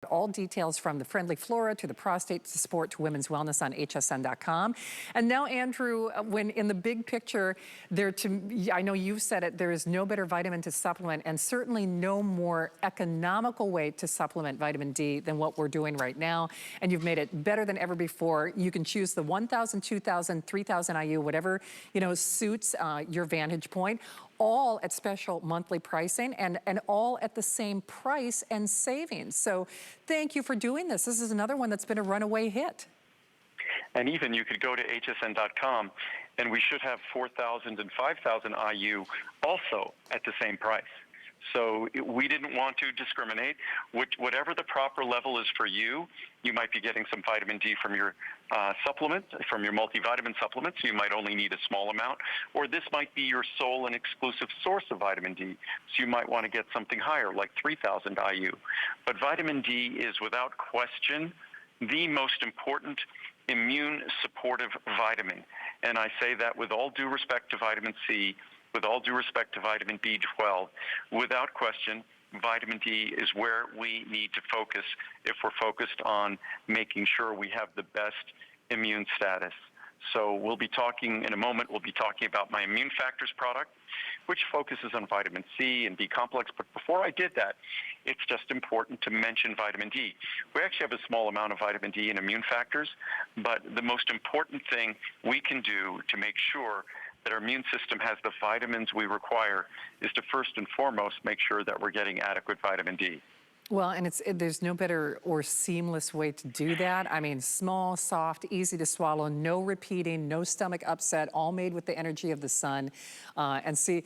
All details from the friendly flora to the prostate support to women's wellness on hsn.com. And now, Andrew, when in the big picture, I know you've said it, there is no better vitamin to supplement and certainly no more economical way to supplement vitamin D than what we're doing right now. And you've made it better than ever before. You can choose the 1,000, 2,000, 3,000 IU, whatever, suits your vantage point, all at special monthly pricing and all at the same price and savings. So thank you for doing this. This is another one that's been a runaway hit. And even you could go to hsn.com and we should have 4,000 and 5,000 IU also at the same price. So we didn't want to discriminate. Whatever the proper level is for you, you might be getting some vitamin D from your supplement, from your multivitamin supplement, so you might only need a small amount, or this might be your sole and exclusive source of vitamin D, so you might want to get something higher, like 3,000 IU. But vitamin D is without question the most important immune supportive vitamin. And I say that with all due respect to vitamin C, with all due respect to vitamin B12, without question, vitamin D is where we need to focus if we're focused on making sure we have the best immune status. So we'll be talking in a moment, we'll be talking about my Immune Factors product, which focuses on vitamin C and B complex. But before I did that, it's just important to mention vitamin D. We actually have a small amount of vitamin D in Immune Factors, but the most important thing we can do to make sure that our immune system has the vitamins we require is to first and foremost make sure that we're getting adequate vitamin D. Well, and there's no better or seamless way to do that. I mean, small, soft, easy to swallow, no repeating, no stomach upset, all made with the energy of the sun. And see,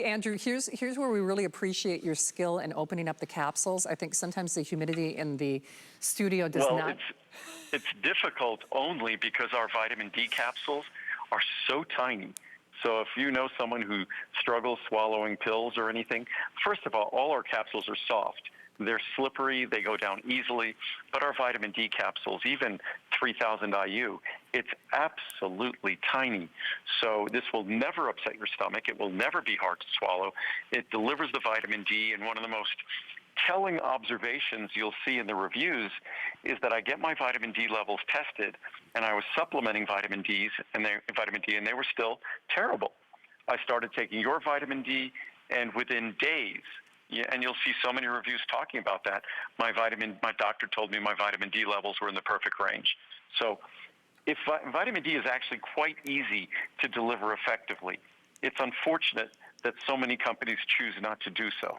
Andrew, here's where we really appreciate your skill in opening up the capsules. I think sometimes the humidity in the studio does not. It's difficult only because our vitamin D capsules are so tiny. So if you know someone who struggles swallowing pills or anything, first of all our capsules are soft. They're slippery, they go down easily, but our vitamin D capsules, even 3,000 IU, it's absolutely tiny. So this will never upset your stomach. It will never be hard to swallow. It delivers the vitamin D, and one of the most telling observations you'll see in the reviews is that I get my vitamin D levels tested, and I was supplementing vitamin D, and they were still terrible. I started taking your vitamin D, and within days, and you'll see so many reviews talking about that, my doctor told me my vitamin D levels were in the perfect range. So if vitamin D is actually quite easy to deliver effectively, it's unfortunate that so many companies choose not to do so.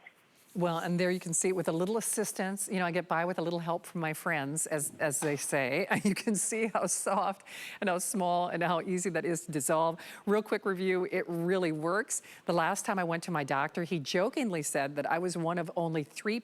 Well, and there you can see it with a little assistance. I get by with a little help from my friends, as they say. You can see how soft and how small and how easy that is to dissolve. Real quick review, it really works. The last time I went to my doctor, he jokingly said that I was one of only 3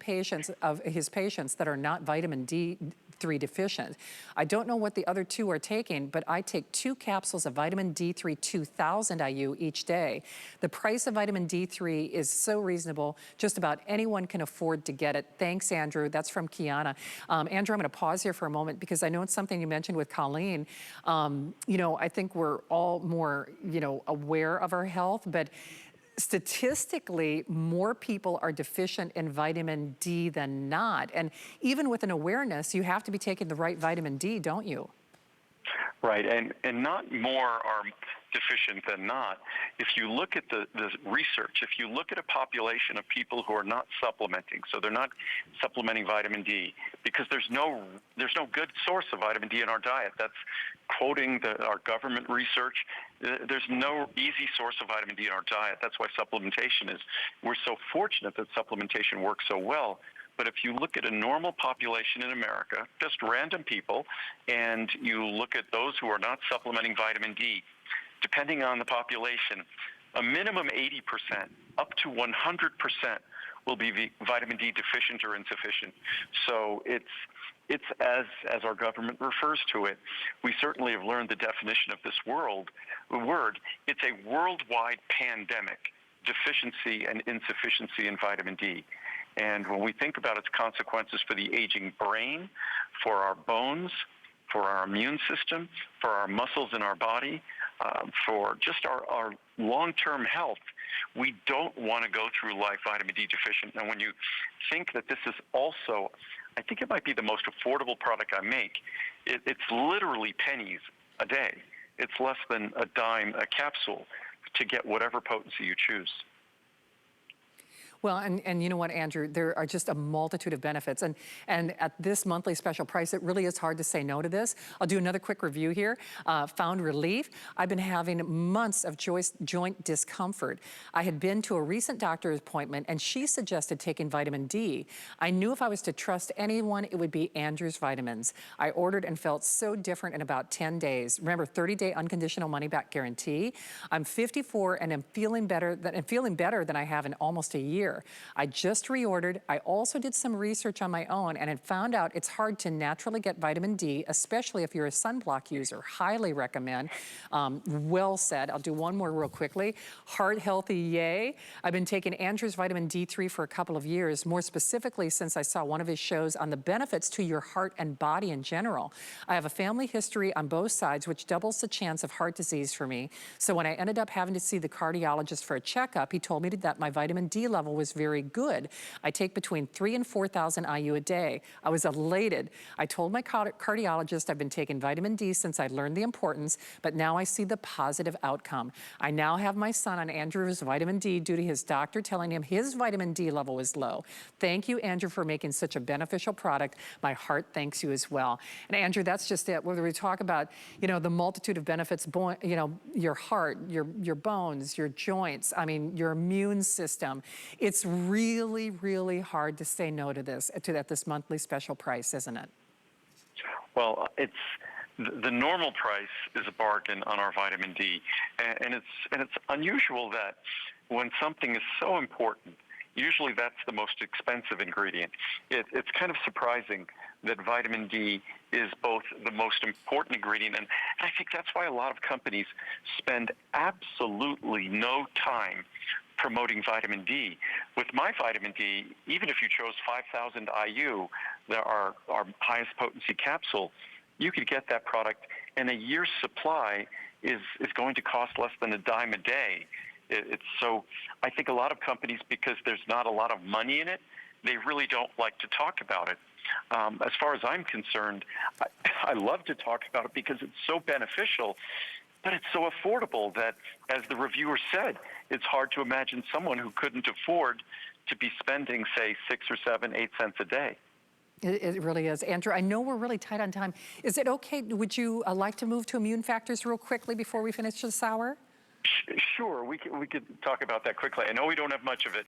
of his patients that are not vitamin D3 deficient. I don't know what the other 2 are taking, but I take 2 capsules of vitamin D3 2000 IU each day. The price of vitamin D3 is so reasonable, just about anyone can afford to get it. Thanks, Andrew. That's from Kiana. Andrew, I'm going to pause here for a moment because I know it's something you mentioned with Colleen. I think we're all more, aware of our health, but statistically, more people are deficient in vitamin D than not. And even with an awareness, you have to be taking the right vitamin D, don't you? Right, and not more are deficient than not. If you look at the research, if you look at a population of people who are not supplementing, so they're not supplementing vitamin D, because there's no good source of vitamin D in our diet. That's quoting our government research. There's no easy source of vitamin D in our diet. That's why supplementation we're so fortunate that supplementation works so well. But if you look at a normal population in America, just random people, and you look at those who are not supplementing vitamin D, depending on the population, a minimum 80%, up to 100% will be vitamin D deficient or insufficient. So it's as our government refers to it, we certainly have learned the definition of this word. It's a worldwide pandemic, deficiency and insufficiency in vitamin D. And when we think about its consequences for the aging brain, for our bones, for our immune system, for our muscles in our body, for just our long-term health, we don't want to go through life vitamin D deficient. And when you think that this is also I think it might be the most affordable product I make. It's literally pennies a day. It's less than a dime a capsule to get whatever potency you choose. Well, and you know what, Andrew, there are just a multitude of benefits. And at this monthly special price, it really is hard to say no to this. I'll do another quick review here. Found relief. I've been having months of joint discomfort. I had been to a recent doctor's appointment and she suggested taking vitamin D. I knew if I was to trust anyone, it would be Andrew's Vitamins. I ordered and felt so different in about 10 days. Remember, 30-day unconditional money-back guarantee. I'm 54 and I'm feeling better than I have in almost a year. I just reordered. I also did some research on my own and had found out it's hard to naturally get vitamin D, especially if you're a sunblock user. Highly recommend. Well said. I'll do one more real quickly. Heart healthy, yay. I've been taking Andrew's vitamin D3 for a couple of years, more specifically since I saw one of his shows on the benefits to your heart and body in general. I have a family history on both sides, which doubles the chance of heart disease for me. So when I ended up having to see the cardiologist for a checkup, he told me that my vitamin D level was very good. I take between 3,000 and 4,000 IU a day. I was elated. I told my cardiologist I've been taking vitamin D since I learned the importance, but now I see the positive outcome. I now have my son on Andrew's vitamin D due to his doctor telling him his vitamin D level is low. Thank you, Andrew, for making such a beneficial product. My heart thanks you as well. And Andrew, that's just it. Whether we talk about, you know, the multitude of benefits, you know, your heart, your bones, your joints, I mean, your immune system, it's really, really hard to say no to this, at this monthly special price, isn't it? Well, it's the normal price is a bargain on our vitamin D, and it's unusual that when something is so important, usually that's the most expensive ingredient. It's kind of surprising that vitamin D is both the most important ingredient, and I think that's why a lot of companies spend absolutely no time promoting vitamin D. With my vitamin D, even if you chose 5,000 IU, our highest potency capsule, you could get that product, and a year's supply is going to cost less than a dime a day. So I think a lot of companies, because there's not a lot of money in it, they really don't like to talk about it. As far as I'm concerned, I love to talk about it because it's so beneficial, but it's so affordable that, as the reviewer said, it's hard to imagine someone who couldn't afford to be spending, say, 6 or 7, 8 cents a day. It really is. Andrew, I know we're really tight on time. Is it okay, would you like to move to immune factors real quickly before we finish this hour? Sure, we could talk about that quickly. I know we don't have much of it,